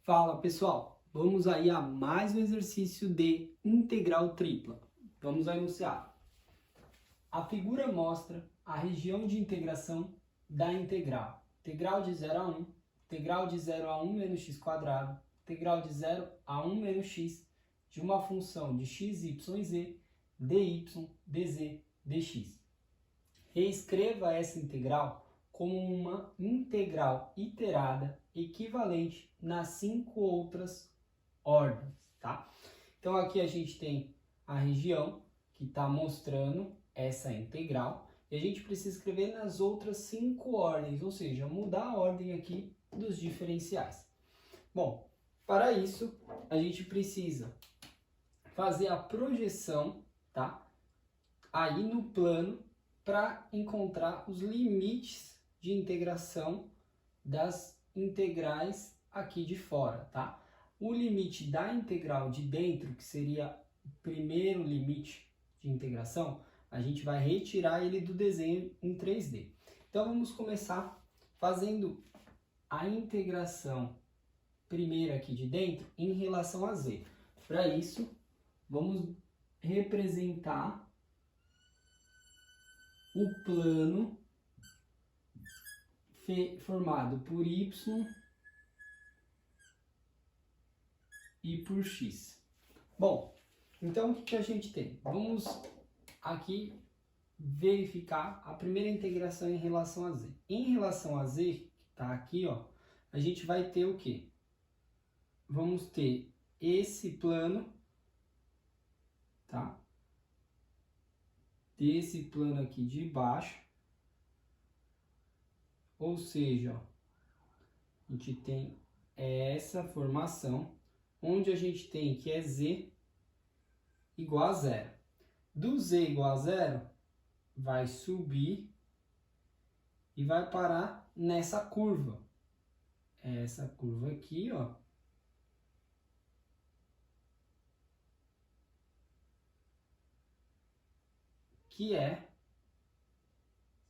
Fala pessoal, vamos aí a mais um exercício de integral tripla. Vamos a enunciar. A figura mostra a região de integração da integral. Integral de 0 a 1, integral de 0 a 1 menos x quadrado, integral de 0 a 1 menos x de uma função de x, y e z, dy, dz, dx. Reescreva essa integral como uma integral iterada equivalente nas 5 outras ordens, tá? Então aqui a gente tem a região que está mostrando essa integral e a gente precisa escrever nas outras 5 ordens, ou seja, mudar a ordem aqui dos diferenciais. Bom, para isso a gente precisa fazer a projeção, tá? Aí no plano para encontrar os limites de integração das integrais aqui de fora, tá? O limite da integral de dentro, que seria o primeiro limite de integração, a gente vai retirar ele do desenho em 3D. Então vamos começar fazendo a integração primeira aqui de dentro em relação a z. Para isso, vamos representar o plano formado por y e por x. Bom, então o que a gente tem? Vamos aqui verificar a primeira integração em relação a z. Em relação a z, que está aqui, ó, a gente vai ter o quê? Vamos ter esse plano, tá? Desse plano aqui de baixo, ou seja, ó, a gente tem essa formação, onde a gente tem que é z igual a 0. Do z igual a 0, vai subir e vai parar nessa curva. Essa curva aqui, ó. Que é,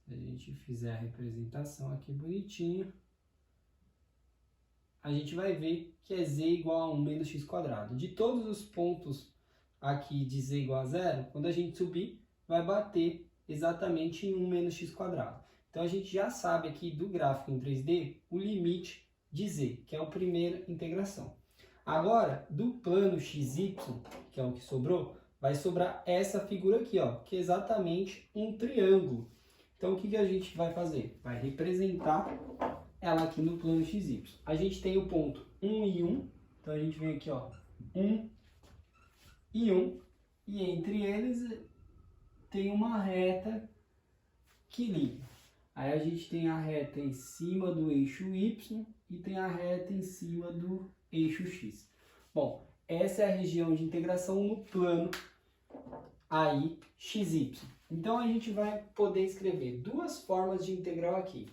se a gente fizer a representação aqui bonitinho, a gente vai ver que é z igual a 1 menos x quadrado. De todos os pontos aqui de z igual a 0, quando a gente subir, vai bater exatamente em 1 menos x quadrado. Então a gente já sabe aqui do gráfico em 3D o limite de z, que é a primeira integração. Agora, do plano xy, que é o que sobrou, vai sobrar essa figura aqui, ó, que é exatamente um triângulo. Então, o que a gente vai fazer? Vai representar ela aqui no plano xy. A gente tem o ponto 1 e 1, então a gente vem aqui, ó, 1 e 1, e entre eles tem uma reta que liga. Aí a gente tem a reta em cima do eixo y e tem a reta em cima do eixo x. Bom, essa é a região de integração no plano aí xy. Então a gente vai poder escrever duas formas de integral aqui.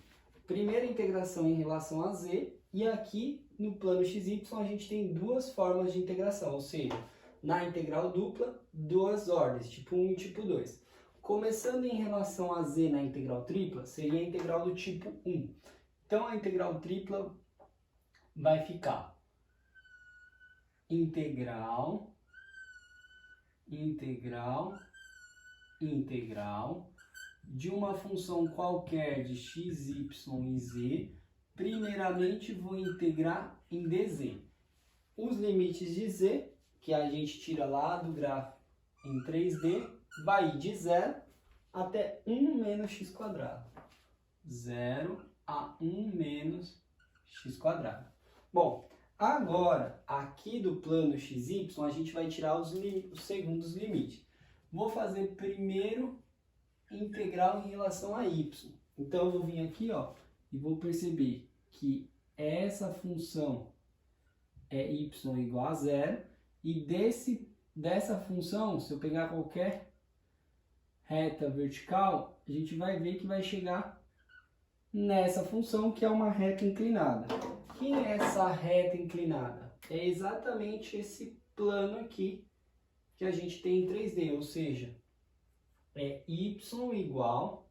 Primeira integração em relação a z, e aqui no plano xy a gente tem duas formas de integração, ou seja, na integral dupla, duas ordens, tipo 1 e tipo 2. Começando em relação a z na integral tripla, seria a integral do tipo 1. Então a integral tripla vai ficar integral, de uma função qualquer de x, y e z. Primeiramente vou integrar em dz. Os limites de z, que a gente tira lá do gráfico em 3D, vai ir de 0 até 1 menos x quadrado. 0 a 1 menos x quadrado. Bom, agora, aqui do plano xy, a gente vai tirar os segundos limites. Vou fazer primeiro integral em relação a y. Então, eu vou vir aqui, ó, e vou perceber que essa função é y igual a 0. E dessa função, se eu pegar qualquer reta vertical, a gente vai ver que vai chegar nessa função, que é uma reta inclinada. Que é essa reta inclinada? É exatamente esse plano aqui que a gente tem em 3D, ou seja, é y igual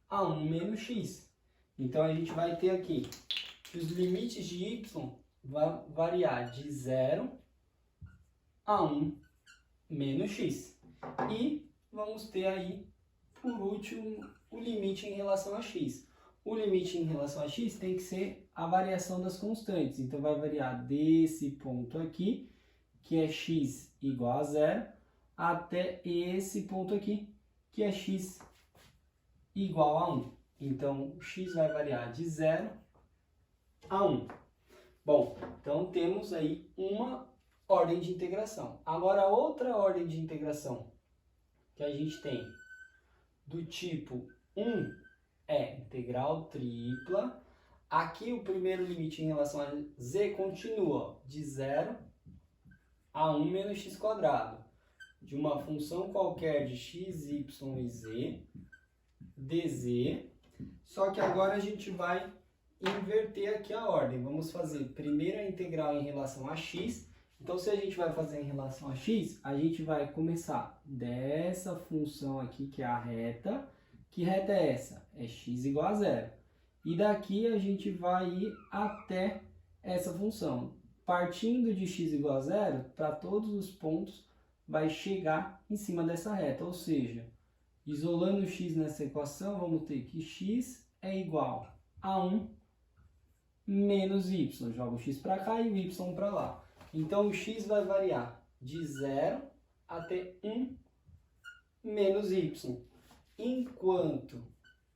a 1 menos x. Então a gente vai ter aqui que os limites de y vai variar de 0 a 1 menos x. E vamos ter aí, por último, o limite em relação a x. O limite em relação a x tem que ser a variação das constantes. Então, vai variar desse ponto aqui, que é x igual a 0, até esse ponto aqui, que é x igual a 1. Então, x vai variar de 0 a 1. Bom, então temos aí uma ordem de integração. Agora, outra ordem de integração que a gente tem do tipo 1 é integral tripla. Aqui o primeiro limite em relação a z continua de 0 a 1 menos x quadrado, de uma função qualquer de x, y e z, dz. Só que agora a gente vai inverter aqui a ordem. Vamos fazer primeiro a integral em relação a x. Então, se a gente vai fazer em relação a x, a gente vai começar dessa função aqui, que é a reta. Que reta é essa? É x igual a 0. E daqui a gente vai ir até essa função. Partindo de x igual a 0, para todos os pontos, vai chegar em cima dessa reta. Ou seja, isolando x nessa equação, vamos ter que x é igual a 1 menos y. Joga o x para cá e o y para lá. Então, o x vai variar de 0 até 1 menos y. Enquanto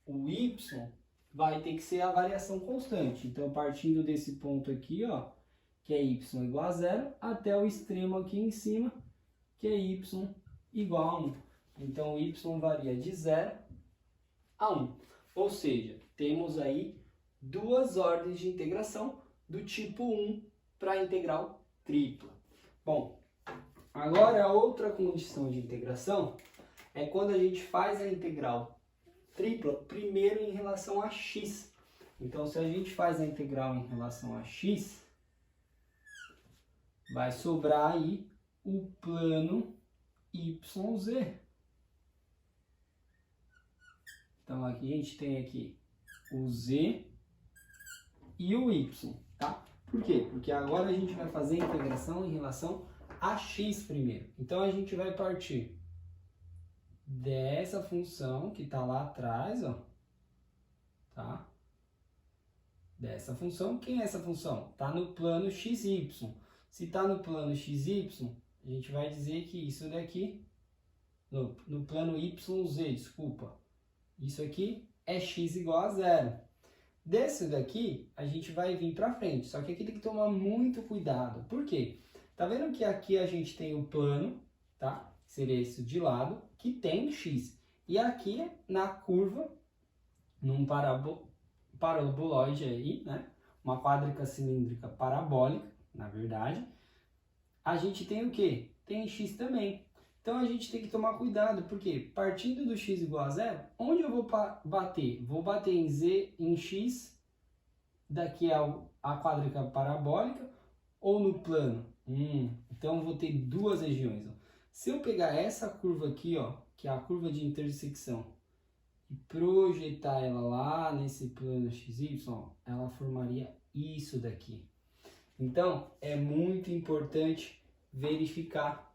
o y vai ter que ser a variação constante. Então, partindo desse ponto aqui, ó, que é y igual a 0, até o extremo aqui em cima, que é y igual a 1. Então, o y varia de 0 a 1. Ou seja, temos aí duas ordens de integração do tipo 1 para a integral tripla. Bom, agora a outra condição de integração é quando a gente faz a integral tripla primeiro em relação a x. Então, se a gente faz a integral em relação a x, vai sobrar aí o plano YZ. Então, aqui a gente tem aqui o Z e o Y, tá? Por quê? Porque agora a gente vai fazer a integração em relação a x primeiro. Então, a gente vai partir dessa função que está lá atrás, ó, tá? Dessa função. Quem é essa função? Está no plano xy. Se está no plano xy, a gente vai dizer que isso daqui, no plano yz, desculpa, isso aqui é x igual a 0. Desse daqui, a gente vai vir para frente. Só que aqui tem que tomar muito cuidado. Por quê? Tá vendo que aqui a gente tem o plano, tá? Seria esse de lado, que tem x. E aqui na curva, num paraboloide aí, né? Uma quádrica cilíndrica parabólica, na verdade, a gente tem o quê? Tem x também. Então, a gente tem que tomar cuidado, porque partindo do x igual a 0, onde eu vou bater? Vou bater em z, em x, daqui a quádrica parabólica, ou no plano? Então, eu vou ter duas regiões. Ó. Se eu pegar essa curva aqui, ó, que é a curva de intersecção, e projetar ela lá nesse plano xy, ó, ela formaria isso daqui. Então, é muito importante verificar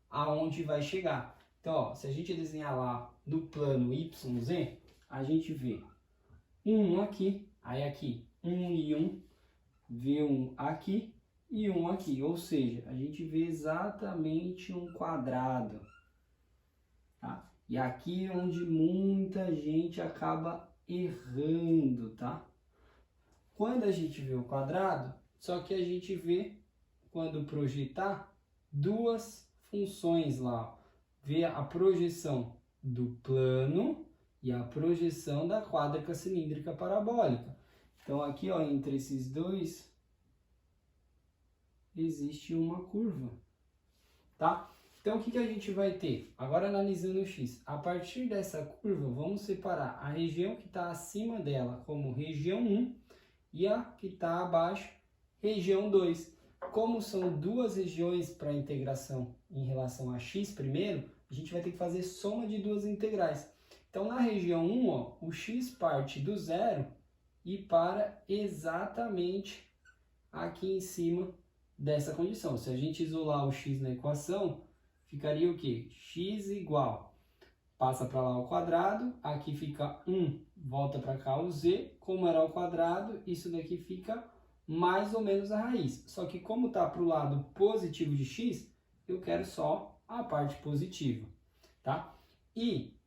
aonde vai chegar. Então, ó, se a gente desenhar lá no plano YZ, a gente vê 1 aqui, aí aqui 1 e 1, vê 1 aqui e 1 aqui. Ou seja, a gente vê exatamente um quadrado. Tá? E aqui é onde muita gente acaba errando, tá? Quando a gente vê o quadrado, só que a gente vê, quando projetar, duas funções lá. Vê a projeção do plano e a projeção da quádrica cilíndrica parabólica. Então, aqui, ó, entre esses dois, existe uma curva, tá? Então, o que a gente vai ter? Agora, analisando o x. A partir dessa curva, vamos separar a região que está acima dela como região 1 e a que está abaixo, região 2. Como são duas regiões para integração em relação a x primeiro, a gente vai ter que fazer soma de duas integrais. Então, na região 1, ó, o x parte do zero e para exatamente aqui em cima dessa condição. Se a gente isolar o x na equação, ficaria o quê? X igual, passa para lá ao quadrado, aqui fica 1, volta para cá o z, como era ao quadrado, isso daqui fica mais ou menos a raiz. Só que como está para o lado positivo de x, eu quero só a parte positiva, tá? E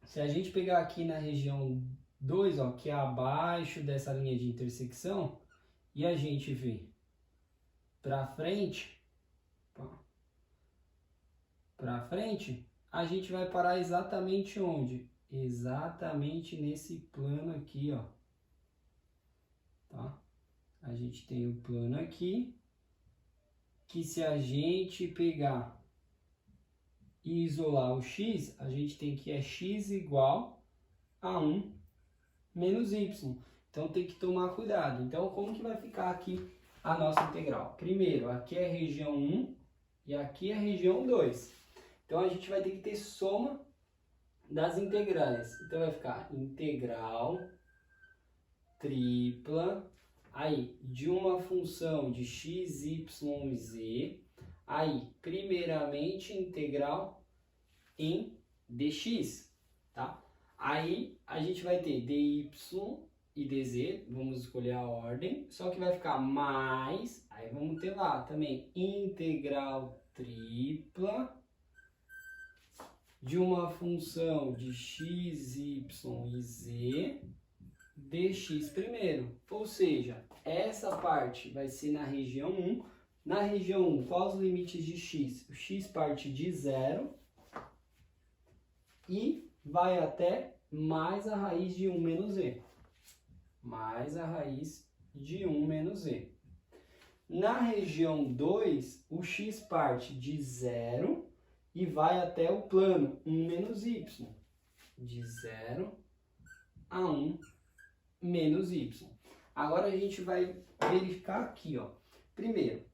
se a gente pegar aqui na região 2, ó, que é abaixo dessa linha de intersecção, e a gente vê para frente, a gente vai parar exatamente onde? Exatamente nesse plano aqui, ó. Tá? A gente tem o plano aqui, que se a gente pegar e isolar o x, a gente tem que x igual a 1 menos y. Então tem que tomar cuidado. Então como que vai ficar aqui a nossa integral? Primeiro, aqui é a região 1 e aqui é a região 2. Então a gente vai ter que ter soma das integrais. Então vai ficar integral tripla aí de uma função de x, y e z. Aí, primeiramente, integral em dx, tá? Aí a gente vai ter dy e dz, vamos escolher a ordem, só que vai ficar mais, aí vamos ter lá também integral tripla de uma função de x, y e z dx primeiro. Ou seja, essa parte vai ser na região 1. Na região 1, quais os limites de x? O x parte de 0 e vai até mais a raiz de 1 menos z. Mais a raiz de 1 menos z. Na região 2, o x parte de 0 e vai até o plano 1 menos y. De 0 a 1 menos y. Agora a gente vai verificar aqui, ó. Primeiro,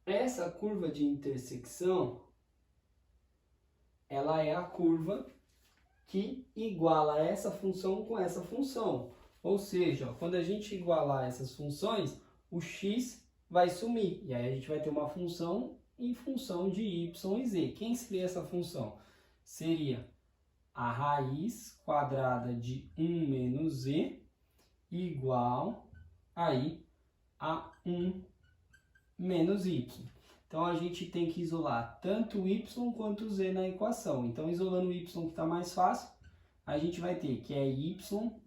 essa curva de intersecção, ela é a curva que iguala essa função com essa função. Ou seja, quando a gente igualar essas funções, o x vai sumir. E aí a gente vai ter uma função em função de y e z. Quem seria essa função? Seria a raiz quadrada de 1 menos z igual aí a 1 menos y. Então a gente tem que isolar tanto o y quanto o z na equação. Então isolando o y que está mais fácil, a gente vai ter que é y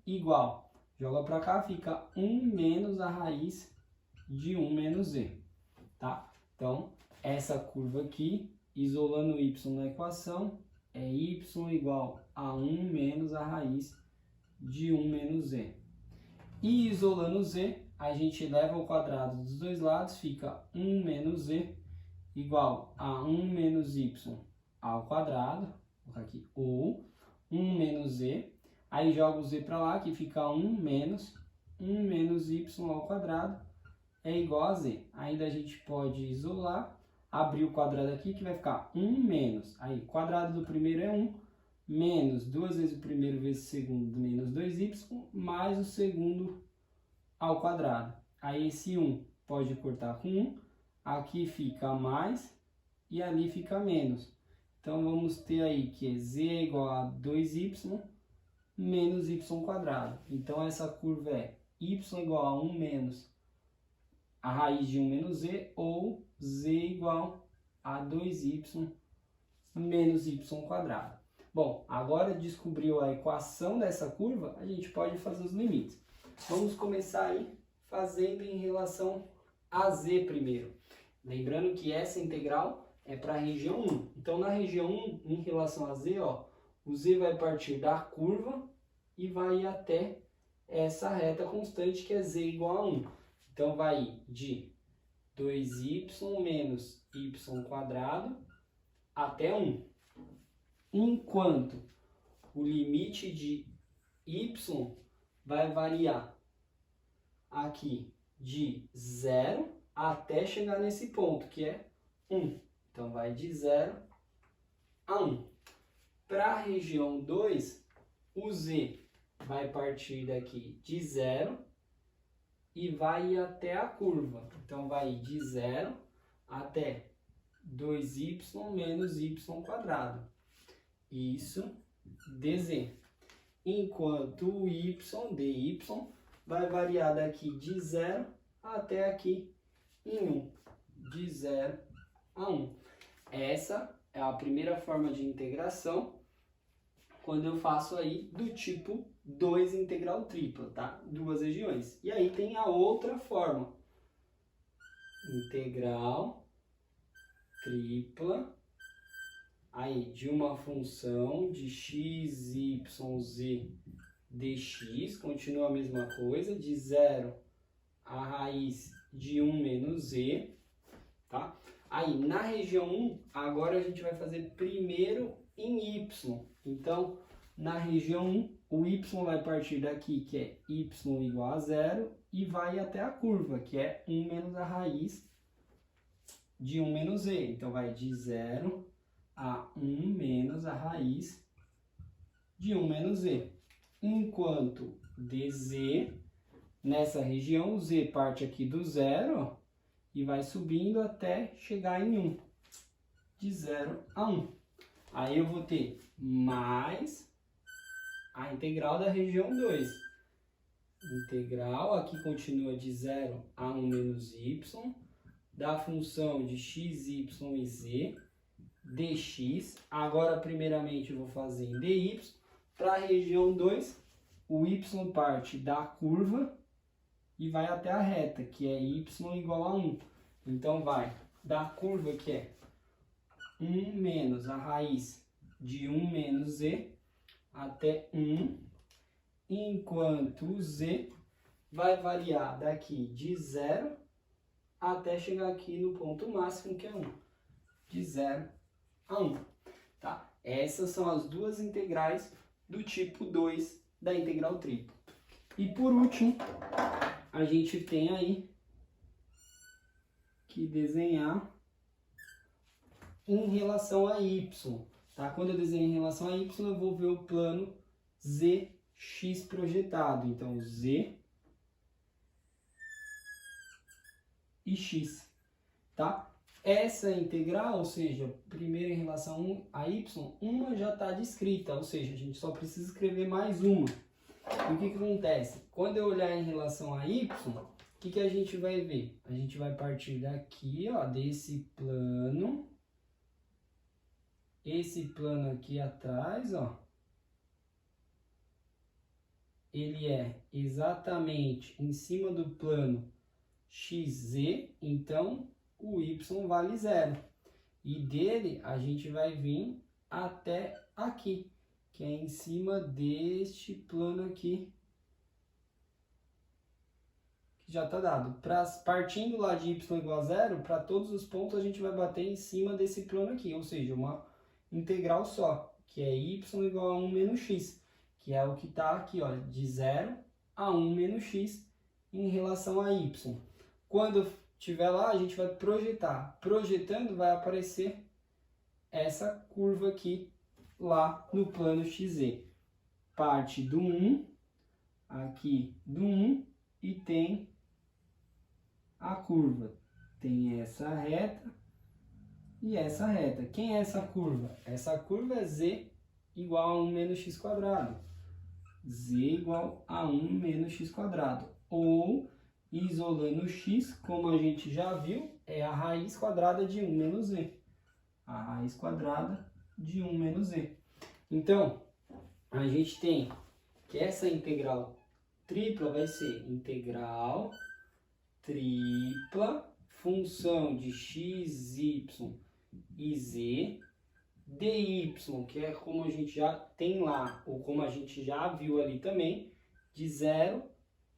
igual, joga para cá, fica 1 menos a raiz de 1 menos z. Tá? Então essa curva aqui, isolando o y na equação, é y igual a 1 menos a raiz de 1 menos z. E isolando o z, a gente eleva ao quadrado dos dois lados, fica 1 menos z igual a 1 menos y ao quadrado, vou colocar aqui, ou 1 menos z, aí joga o z para lá, que fica 1 menos y ao quadrado é igual a z. Ainda a gente pode isolar, abrir o quadrado aqui, que vai ficar 1 menos, aí quadrado do primeiro é 1, menos 2 vezes o primeiro vezes o segundo, menos 2y, mais o segundo ao quadrado. Aí esse 1 pode cortar com 1, aqui fica mais e ali fica menos. Então vamos ter aí que z é igual a 2y menos y quadrado. Então essa curva é y igual a 1 menos a raiz de 1 menos z, ou z igual a 2y menos y quadrado. Bom, agora descobriu a equação dessa curva, a gente pode fazer os limites. Vamos começar aí fazendo em relação a z primeiro. Lembrando que essa integral é para a região 1. Então, na região 1, em relação a z, ó, o z vai partir da curva e vai ir até essa reta constante que é z igual a 1. Então, vai ir de 2y menos y quadrado até 1. Enquanto o limite de y vai variar aqui de 0 até chegar nesse ponto, que é 1. Então, vai de 0 a 1. Para a região 2, o z vai partir daqui de 0 e vai até a curva. Então, vai de 0 até 2y menos y quadrado. Isso, dz. Enquanto o y, dy, vai variar daqui de 0 até aqui em 1. De 0 a 1. Essa é a primeira forma de integração quando eu faço aí do tipo 2 integral tripla, tá? Duas regiões. E aí tem a outra forma. Integral tripla aí de uma função de x, y, z dx, continua a mesma coisa, de 0 a raiz de 1 menos z, tá? Aí, na região 1, agora a gente vai fazer primeiro em y. Então, na região 1, o y vai partir daqui, que é y igual a 0, e vai até a curva, que é 1 menos a raiz de 1 menos z. Então, vai de 0 a 1 menos a raiz de 1 menos z. Enquanto dz, nessa região, o z parte aqui do 0, e vai subindo até chegar em 1. De 0 a 1. Aí eu vou ter mais a integral da região 2. Integral, aqui continua de 0 a 1 menos y, da função de x, y e z, dx. Agora, primeiramente, eu vou fazer em dy. Para a região 2, o y parte da curva e vai até a reta, que é y igual a 1. Então, vai da curva, que é 1 menos a raiz de 1 menos z, até 1, enquanto o z vai variar daqui de 0 até chegar aqui no ponto máximo, que é 1. De 0 a 1. Tá? Essas são as duas integrais do tipo 2 da integral tripla. E por último, a gente tem aí que desenhar em relação a y. Tá? Quando eu desenho em relação a y, eu vou ver o plano zx projetado. Então, z e x. Tá? Essa integral, ou seja, primeiro em relação a y, uma já está descrita, ou seja, a gente só precisa escrever mais uma. E o que acontece? Quando eu olhar em relação a y, o que a gente vai ver? A gente vai partir daqui, ó, desse plano. Esse plano aqui atrás, ó, ele é exatamente em cima do plano xz, então o y vale 0. E dele a gente vai vir até aqui, que é em cima deste plano aqui, que já está dado. Partindo lá de y igual a 0, para todos os pontos a gente vai bater em cima desse plano aqui, ou seja, uma integral só, que é y igual a 1 menos x, que é o que está aqui, ó, de 0 a 1 menos x em relação a y. Quando estiver lá, a gente vai projetar. Projetando, vai aparecer essa curva aqui, lá no plano xz. Parte do 1, aqui do 1, e tem a curva. Tem essa reta e essa reta. Quem é essa curva? Essa curva é z igual a 1 menos x quadrado. Z igual a 1 menos x quadrado. Ou, isolando x, como a gente já viu, é a raiz quadrada de 1 menos z. A raiz quadrada de 1 menos z. Então, a gente tem que essa integral tripla vai ser integral tripla, função de x, y e z, dy, que é como a gente já tem lá, ou como a gente já viu ali também, de 0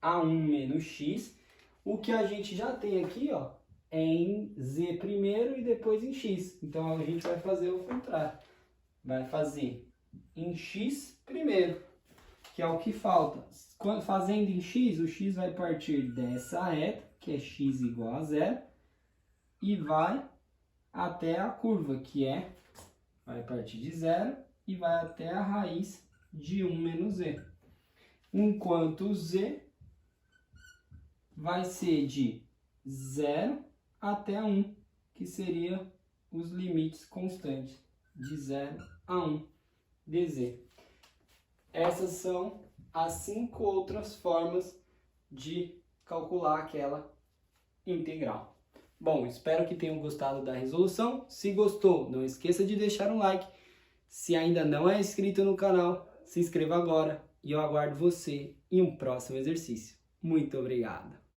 a 1 menos x. O que a gente já tem aqui, ó, é em z primeiro e depois em x. Então, a gente vai fazer o contrário. Vai fazer em x primeiro, que é o que falta. Fazendo em x, o x vai partir dessa reta, que é x igual a 0, e vai até a curva, que vai partir de 0 e vai até a raiz de 1 menos z. Enquanto o z vai ser de 0 até 1, que seria os limites constantes, de 0 a 1 dz. Essas são as 5 outras formas de calcular aquela integral. Bom, espero que tenham gostado da resolução. Se gostou, não esqueça de deixar um like. Se ainda não é inscrito no canal, se inscreva agora e eu aguardo você em um próximo exercício. Muito obrigado!